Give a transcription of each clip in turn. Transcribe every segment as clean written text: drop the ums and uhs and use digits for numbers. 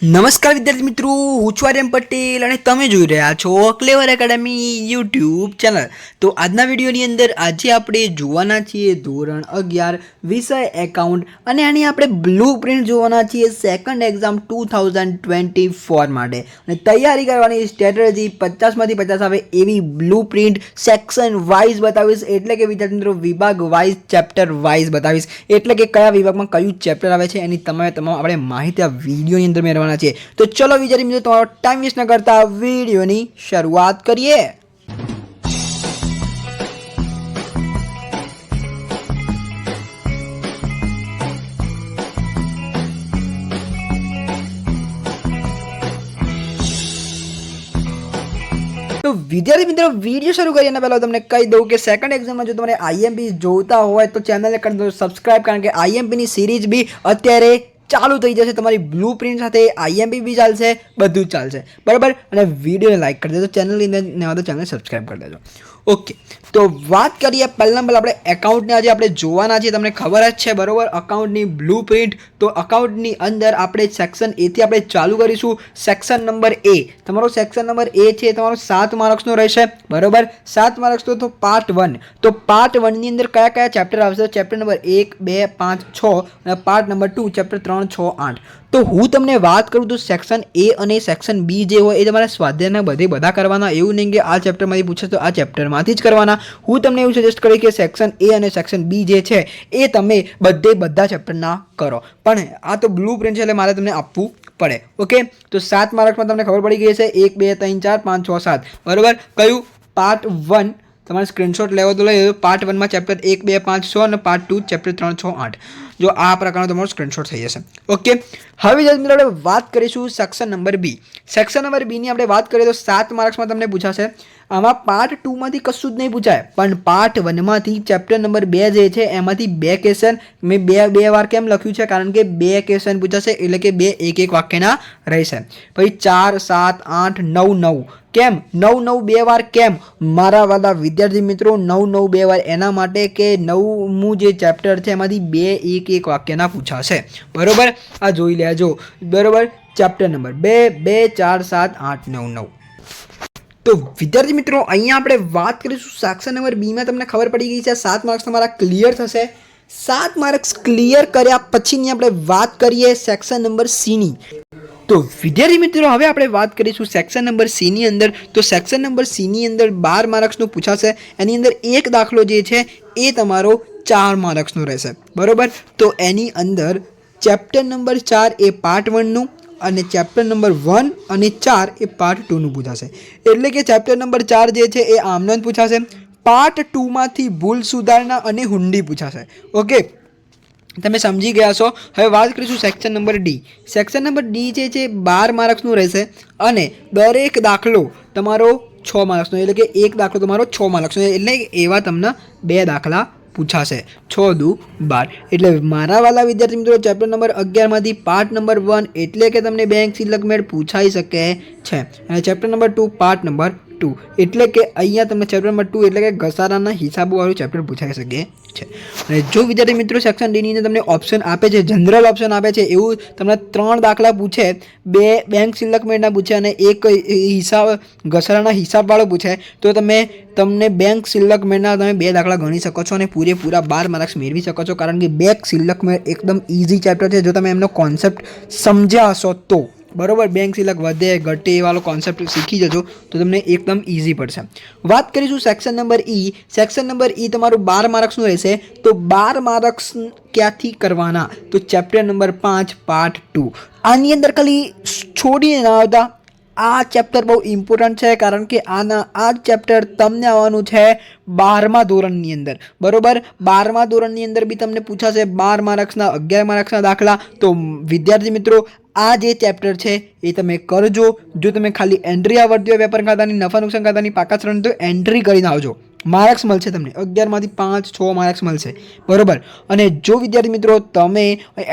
નમસ્કાર વિદ્યાર્થી મિત્રો, હું છું આર્યન પટેલ અને તમે જોઈ રહ્યા છો ક્લેવર એકેડમી યુટ્યુબ ચેનલ। તો આજના વિડીયોની અંદર આજે આપણે જોવાના છીએ ધોરણ 11 વિષય એકાઉન્ટ અને આની આપણે બ્લુ પ્રિન્ટ જોવાના છીએ સેકન્ડ એક્ઝામ 2024 માટે અને તૈયારી કરવાની સ્ટ્રેટેજી 50માંથી 50 આવે એવી બ્લુ પ્રિન્ટ સેક્શન વાઇઝ બતાવીશ। એટલે કે વિદ્યાર્થી મિત્રો વિભાગ વાઇઝ ચેપ્ટર વાઇઝ બતાવીશ, એટલે કે કયા વિભાગમાં કયું ચેપ્ટર આવે છે એની તમામ આપણે માહિતી આ વિડીયોની અંદર મેળવવાના। तो चलो विद्यार्थी मित्रों तुम्हारा टाइम वेस्ट न करता वीडियो की शुरुआत करिए। तो विद्यार्थी मित्रों वीडियो शुरू करिए पहले तमने कही दूं कि सेकंड एग्जाम में जो तुम्हारे आईएमपी जोता हो तो चैनल कर दो सब्सक्राइब, कारण के आईएमपी ની सीरीज भी અત્યારે ચાલુ થઈ જશે। તમારી બ્લુ પ્રિન્ટ સાથે આઈએમપી બી ચાલશે, બધું જ ચાલશે બરાબર। અને વિડીયોને લાઈક કરી દેજો, ચેનલની અંદર તો ચેનલ સબસ્ક્રાઇબ કરી દેજો। ઓકે, તો વાત કરીએ પહેલાં આપણે એકાઉન્ટને આજે આપણે જોવાના છીએ, તમને ખબર જ છે બરાબર। અકાઉન્ટની બ્લુ પ્રિન્ટ, તો અકાઉન્ટની અંદર આપણે સેક્શન એથી આપણે ચાલુ કરીશું। સેક્શન નંબર એ, તમારો સેક્શન નંબર એ છે તમારો 7 માર્ક્સનો રહેશે બરાબર। 7 માર્ક્સનો તો પાર્ટ 1, તો પાર્ટ 1 ની અંદર કયા કયા ચેપ્ટર આવશે? ચેપ્ટર નંબર 1, 2, 5, 6 અને પાર્ટ નંબર 2 ચેપ્ટર 3, 6, 8। તો હું તમને વાત કરું તો સેક્શન એ અને સેક્શન બી જે હોય એ તમારે સ્વાધ્યાયના બધા કરવાના, એવું નહીં કે આ ચેપ્ટરમાંથી પૂછે તો આ ચેપ્ટરમાંથી જ કરવાના। હું તમને એવું સજેસ્ટ કરીશ કે સેક્શન એ અને સેક્શન બી જે છે એ તમે બધા ચેપ્ટરના કરો, પણ આ તો બ્લુ પ્રિન્ટ છે એટલે મારે તમને આપવું પડે। ઓકે, તો 7 માર્ક્સમાં તમને ખબર પડી ગઈ છે 1, 2, 3, 4, 5, 6, 7 બરાબર। કયું? પાર્ટ 1 તમારે સ્ક્રીનશોટ લેવો તો લઈ લો। પાર્ટ 1 માં ચેપ્ટર 1, 2, 5, 6 અને પાર્ટ 2 ચેપ્ટર 3, 6, 8 જો આ પ્રકારનો તમારો સ્ક્રીનશોટ થઈ જશે। ઓકે, હવે આપણે વાત કરીશું section number B. Section number B ની આપણે વાત કરીએ તો 7 માર્ક્સમાં તમને પૂછાશે। આમાં પાર્ટ 2 માંથી કશું જ નહીં પૂછાય, પણ પાર્ટ 1 માંથી ચેપ્ટર નંબર 2 જે છે એમાંથી 2 ક્વેશ્ચન મેં બે વાર કેમ લખ્યું છે? કારણ કે 2 ક્વેશ્ચન પૂછાશે, એટલે કે 2 એક વાક્યના રહેશે। પછી 4, 7, 8, 9, 9 કેમ 9 2 વાર કેમ મારા વાલા વિદ્યાર્થી મિત્રો? 9 2 વાર એના માટે કે 9મું જે ચેપ્ટર છે એમાંથી 2 એક વાક્યના પૂછાશે બરોબર। આ જોઈ લેજો બરોબર। Chapter number 2, 2, 4, 7, 8, 9, 9। તો વિદ્યાર્થી મિત્રો અહીંયા આપણે વાત કરીશું સેક્શન નંબર બી માં। તમને ખબર પડી ગઈ છે 7 માર્ક્સ તમારા ક્લિયર થશે। 7 માર્ક્સ ક્લિયર કર્યા પછીની આપણે વાત કરીએ સેક્શન નંબર સી ની। તો વિદ્યાર્થી મિત્રો હવે આપણે વાત કરીશું સેક્શન નંબર સી ની અંદર। તો સેક્શન નંબર સી ની અંદર 12 માર્ક્સનું પૂછાશે, એની અંદર એક દાખલો જે છે એ તમારો 4 માર્ક્સનો રહેશે બરોબર। તો એની અંદર ચેપ્ટર નંબર 4 એ પાર્ટ 1નું અને ચેપ્ટર નંબર 1 અને 4 એ પાર્ટ 2નું પૂછાશે। એટલે કે ચેપ્ટર નંબર 4 જે છે એ આમનો જ પૂછાશે, પાર્ટ 2 માંથી ભૂલ સુધારણા અને હુંડી પૂછાશે। ઓકે, તમે સમજી ગયા છો। હવે વાત કરીશું section number D. Section number D જે છે 12 માર્ક્સનું રહેશે અને દરેક દાખલો તમારો 6 માર્ક્સનો, એટલે કે એક દાખલો તમારો 6 માર્ક્સનો, એટલે એવા તમને 2 દાખલા પૂછાશે। 6 દુ 12, એટલે મારા વાલા વિદ્યાર્થી મિત્રો ચેપ્ટર નંબર 11 માંથી પાર્ટ નંબર 1 એટલે કે તમને બેંક સિલક મેળ પૂછાઈ શકે છે, અને ચેપ્ટર નંબર 2 પાર્ટ નંબર 2 એટલે કે અહીંયા તમને ચેપ્ટર નંબર 2 એટલે કે ઘસારાના હિસાબો વાળું ચેપ્ટર પૂછાઈ શકે છે। અને જો વિદ્યાર્થી મિત્રો સેક્શન ડી ની અંદર તમને ઓપ્શન આપે છે, જનરલ ઓપ્શન આપે છે, એવું તમને 3 દાખલા પૂછે, 2 બેંક સિલક મેળના પૂછે અને એક હિસાબ ઘસારાના હિસાબ વાળો પૂછે, તો તમને બેંક સિલક મેળના તમે 2 દાખલા ગણી શકો છો અને પૂરેપૂરા 12 માર્ક્સ મેળવી શકો છો। કારણ કે બેંક સિલક મેળ એકદમ ઇઝી ચેપ્ટર છે, જો તમે એમનો કોન્સેપ્ટ સમજ્યા હશો તો બરોબર। બેંક સિલક વધે ઘટે એ વાળો કોન્સેપ્ટ શીખી જજો તો તમને એકદમ ઇઝી પડશે। વાત કરીશું સેક્શન નંબર ઈ। સેક્શન નંબર ઈ તમારું 12 માર્ક્સનું રહેશે। તો 12 માર્ક્સ ક્યાંથી કરવાના? તો ચેપ્ટર નંબર 5 પાર્ટ 2 આની અંદર ખાલી છોડીને ના આવતા, આ ચેપ્ટર બહુ ઇમ્પોર્ટન્ટ છે, કારણ કે આ ચેપ્ટર તમને આવવાનું છે 12મા ધોરણની અંદર બરોબર। 12મા ધોરણની અંદર બી તમને પૂછાશે 12 માર્ક્સના 11 માર્ક્સના દાખલા। તો વિદ્યાર્થી મિત્રો આ જે ચેપ્ટર છે એ તમે કરજો। જો તમે ખાલી એન્ટ્રી આવડતી હોય વેપાર ખાતાની, નફા નુકસાન ખાતાની, પાકા શ્રેણી, તો એન્ટ્રી કરીને આવજો માર્ક્સ મળશે તમને 11માંથી 5-6 માર્ક્સ મળશે બરોબર. અને જો વિદ્યાર્થી મિત્રો તમે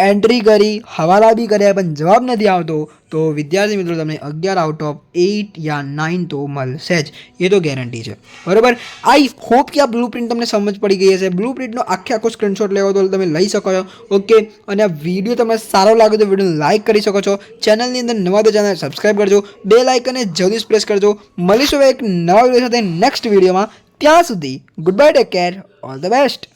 એન્ટ્રી કરી હવાલા બી કર્યા પણ જવાબ નથી આવતો તો વિદ્યાર્થી મિત્રો તમને 11 આઉટ ઓફ 8 યા 9 તો મળશે જ, એ તો ગેરંટી છે બરોબર. આઈ હોપ કે આ બ્લુ પ્રિન્ટ તમને સમજ પડી ગઈ હશે. બ્લુ પ્રિન્ટનો આખો સ્ક્રીનશોટ લેવો તો તમે લઈ શકો છો. ઓકે, અને આ વિડીયો તમને સારો લાગે તો વિડીયો લાઇક કરી શકો છો. ચેનલની અંદર નવા તો ચેનલ સબસ્ક્રાઈબ કરજો, બેલ આઇકનને જલ્દી પ્રેસ કરજો. મળીશું એક નવા વિડીયો સાથે નેક્સ્ટ વિડીયોમાં. ત્યાં સુધી good bye, take care, all the best.